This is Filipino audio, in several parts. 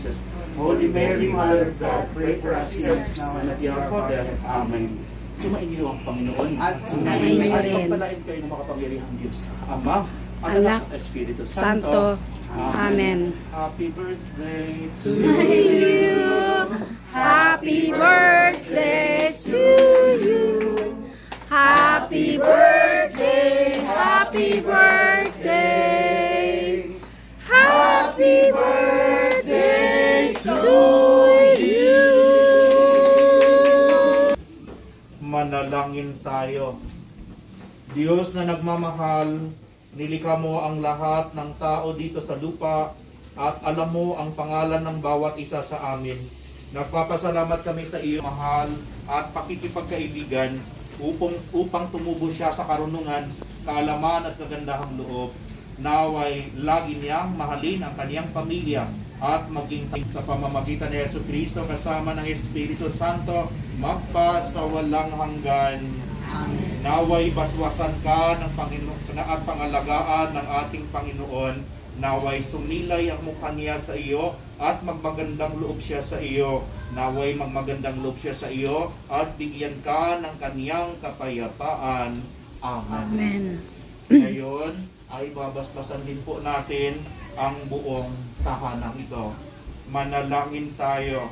Jesus. Holy Mary, Mother of God, pray for us sinners now and at the hour of our death. Amen. Sumainyo ang Panginoon. At sumainyo rin. At pagpalain kayo ng makapangyarihang Diyos. Ama, Anak, Espiritu Santo. Amen. Happy birthday to you. Happy birthday to you. Happy birthday. Happy birthday. Happy birthday to you. Manalangin tayo. Diyos na nagmamahal, nilikha mo ang lahat ng tao dito sa lupa at alam mo ang pangalan ng bawat isa sa amin. Nagpapasalamat kami sa iyo, mahal at pakikipagkaibigan upang tumubo siya sa karunungan, kaalaman at kagandahang loob. Naway lagi niyang mahalin ang kaniyang pamilya at maging sa pamamagitan ni Jesucristo kasama ng Espiritu Santo magpasawalang hanggan. Amen. Naway baswasan ka ng Panginoon at pangalagaan ng ating Panginoon. Naway sumilay ang mukha niya sa iyo at magmagandang loob siya sa iyo. Naway magmagandang loob siya sa iyo at bigyan ka ng kaniyang kapayapaan. Amen. Amen. Ngayon ay babasbasan din po natin ang buong tahanang ito. Manalangin tayo.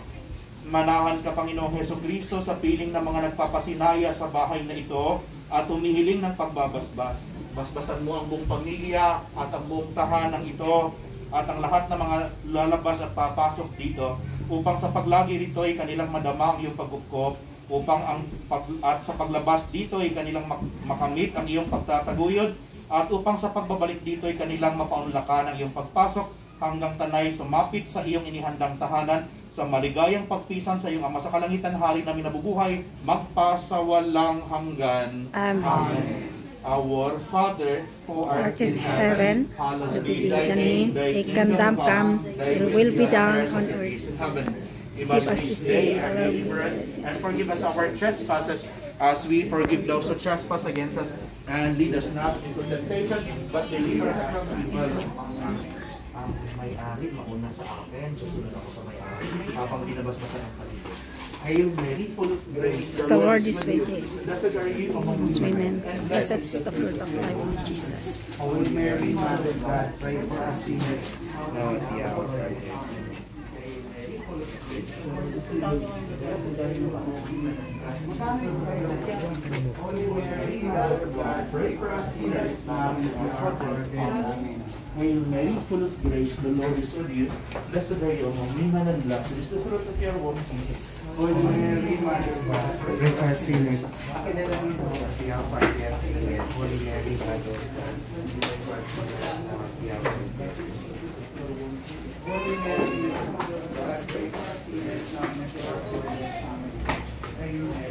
Manahan ka, Panginoong Jesucristo, sa piling ng mga nagpapasinaya sa bahay na ito at humihiling ng pagbabasbas. Basbasan mo ang buong pamilya at ang buong tahanang ito at ang lahat ng mga lalabas at papasok dito upang sa paglagi rito ay kanilang madama ang iyong pagkukop, upang at sa paglabas dito ay kanilang makamit ang iyong pagtataguyod, at upang sa pagbabalik dito ay kanilang mapaunlakan ang iyong pagpasok hanggang tanay sumapit sa iyong inihandang tahanan sa maligayang pagpisan sa iyong Ama sa kalangitan, hari namin nabubuhay, magpasawalang hanggan. Amen. Our Father, who art in heaven, hallowed be thy name. Thy kingdom come, thy will be done on earth. Give us this day our daily bread, and forgive us our trespasses, as we forgive those who trespass against us. And lead us not into temptation, but deliver us from evil. Ang may-ari, mauna sa akin, susunod ako sa may-ari, habang binabasbasan ang paligid. Hail Mary, full of grace, the Lord is with thee. Blessed are you among women, and blessed is the fruit of thy womb, Jesus. Holy Mary, Mother of God, pray for us sinners, now at the hour of our death. Hail Mary, full of grace, the Lord is with you. Blessed are you among women, and blessed is the fruit of your womb, Jesus. Holy Mary, Mother of God, pray for us sinners, akinalangin mo at the hour of our death. Amen. Holy Mary, Mother of God, pray for us sinners, now at the hour of our death. Holy Mary, Mother of God, pray for us sinners, now at the hour of our death. Amen.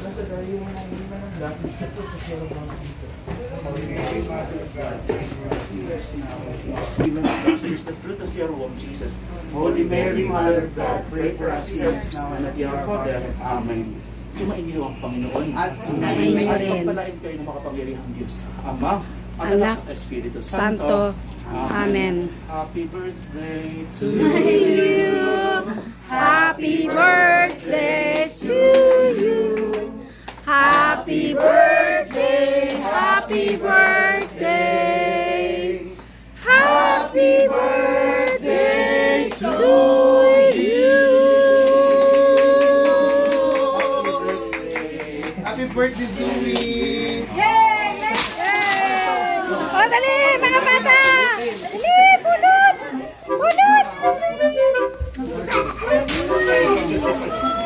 Blessed are you among women, and blessed is the fruit of your womb, Jesus. Holy Mary, Mother of God, pray for us sinners, now at the hour of our death. Blessed is the fruit of your womb, Jesus. Holy Mary, Mother of God, pray for us sinners, now and at the hour of our death. Amen. Sumainyo ang Panginoon. At sumainyo At rin. pagpalain kayo ng makapangyarihang Diyos. Ama, Anak, Espiritu Santo. Amen. Happy birthday to you. Happy birthday to you. Happy birthday. Happy birthday. Happy birthday to you. Happy birthday, Zumi! Yay! Let's go! O, dali, mga bata! Dali, pulot! Pulot!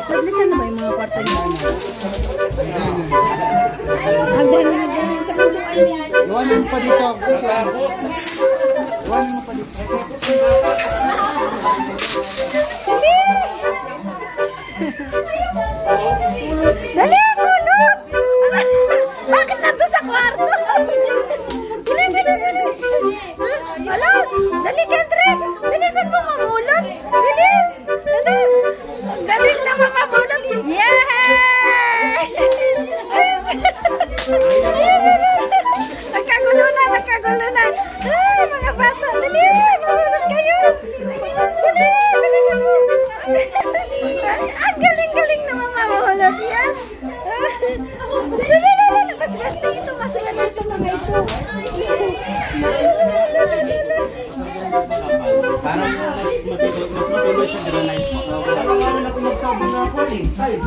Naglisan na ba yung mga kwarto niyo? Hagdan. Iwan mo pa dito. Iwan mo pa dito. Dali, pulot! Bakit nandun sa kwarto? Dali, dali, dali! Ala, dali, Kendrick! Bilisan mo mamulot! Bilis! Dali! Galing na mamulot! Yay! Nagkagulo na! Ay, mga bata! Dali! Mamulot kayo! Mas matuloy siya grade 9 po. Ano nga rin ako magsabi na ako eh. Size.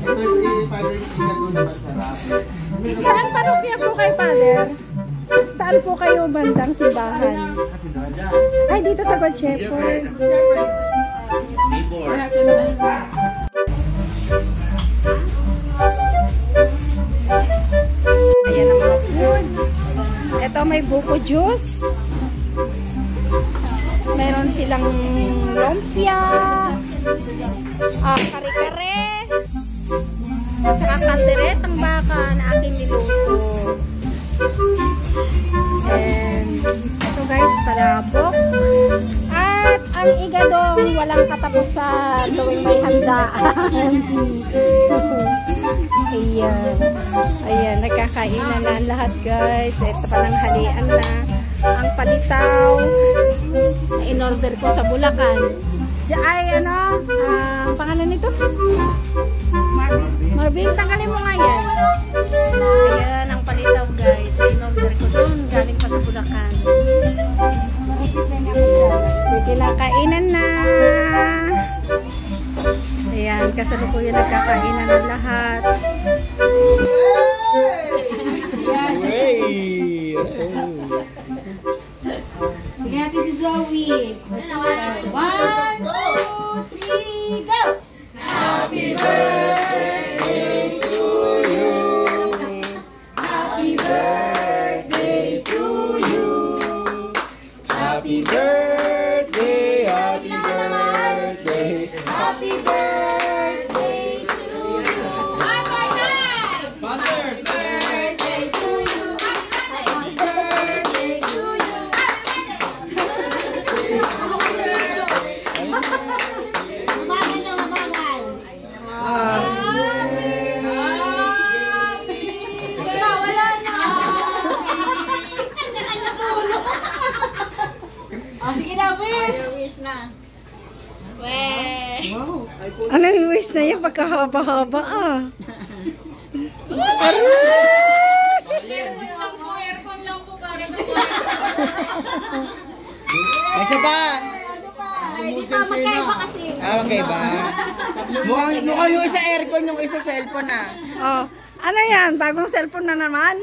Ito yung Father Tingado na masarap. Saan parokya po kay Father? Saan po kayo bandang simbahan? Ay, dito sa God Shepherd. Neighbor. Ayan ang mga foods. Ito may buko juice. Meron silang lumpia, kare-kare, at saka kalderetang baka na aking niluto. And ito guys, palabok. At ang igadong walang katapusan tuwing may handaan. Ayan. Ayan, nagkakainan na ang lahat guys. Ito pa ng halian na. Ang palitaw na in-order ko sa Bulacan. Ay, ano? Ang pangalan nito? Marvin, tanggalin mo nga yan. Ayan, ang palitaw guys. Na in-order ko doon. Galing pa sa Bulacan. Sige lang, kainan na. Ayan, kasalukuyan nagkakainan ng lahat. Sige natin si Zoe. 1, 2, 3, go! Happy birthday to you. Happy birthday to you. Happy birthday, happy birthday. Happy birthday to you. One more time. Pastor! Birthday to you. Happy birthday to you. Mabagal na mabagal. Wala na. Kanya-kanya tulog. Oh, sige na, wish. Wish na. Weh. Ano yung wish na yan? Pagkahaba-haba ah. May isa pa! Hindi pa magkaiba kasi. Magkaiba. Mukhang yung isa aircon, yung isa cellphone ah. Oh, ano yan? Bagong cellphone na naman?